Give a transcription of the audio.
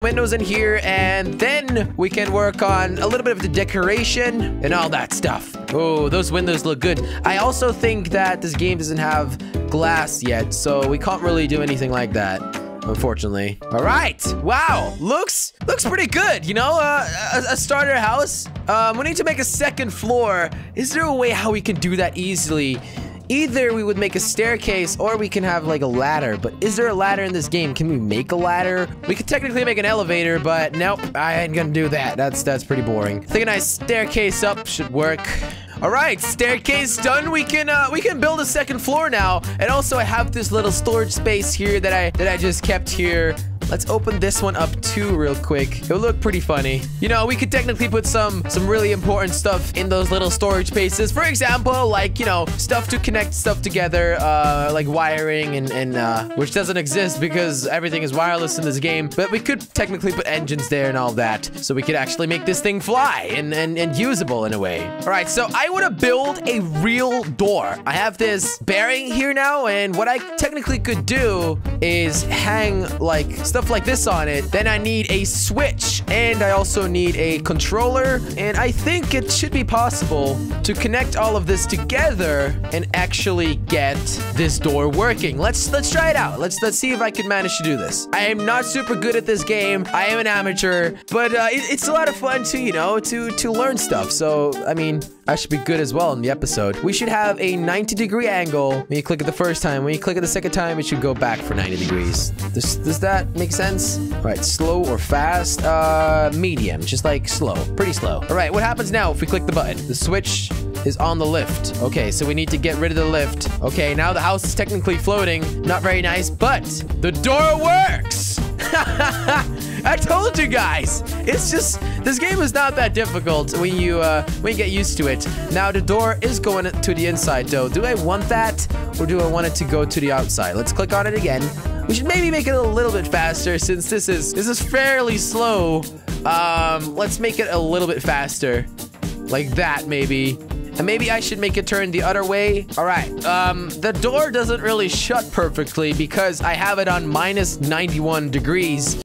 windows in here, and then we can work on a little bit of the decoration and all that stuff. Oh, those windows look good. I also think that this game doesn't have glass yet, so we can't really do anything like that, unfortunately. All right. Wow. Looks pretty good. You know, a starter house. We need to make a second floor. Is there a way how we can do that easily? Either we would make a staircase or we can have like a ladder. But is there a ladder in this game? Can we make a ladder? We could technically make an elevator, but nope, I ain't gonna do that. That's pretty boring. I think a nice staircase up should work. All right, staircase done. We can build a second floor now. And also I have this little storage space here that I just kept here. Let's open this one up too real quick. It'll look pretty funny. You know, we could technically put some really important stuff in those little storage spaces. For example, like, you know, stuff to connect stuff together, like wiring and which doesn't exist because everything is wireless in this game. But we could technically put engines there and all that. So we could actually make this thing fly and usable in a way. All right, so I want to build a real door. I have this bearing here now, and what I technically could do is hang like stuff like this on it. Then I need a switch, and I also need a controller, and I think it should be possible to connect all of this together and actually get this door working. Let's try it out. Let's see if I can manage to do this. I am not super good at this game. I am an amateur, but it's a lot of fun to, you know, to learn stuff. So I mean, I should be good as well in the episode. We should have a 90-degree angle when you click it the first time. When you click it the second time, it should go back for 90 degrees. Does that make sense? All right, slow or fast? Medium, just like slow, pretty slow. All right, what happens now if we click the button? The switch is on the lift. Okay, so we need to get rid of the lift. Okay, now the house is technically floating. Not very nice, but the door works. I told you guys. It's just, this game is not that difficult when you get used to it. Now the door is going to the inside though. Do I want that, or do I want it to go to the outside? Let's click on it again. We should maybe make it a little bit faster since this is fairly slow. Let's make it a little bit faster. Like that maybe. And maybe I should make it turn the other way. All right. The door doesn't really shut perfectly because I have it on minus 91 degrees.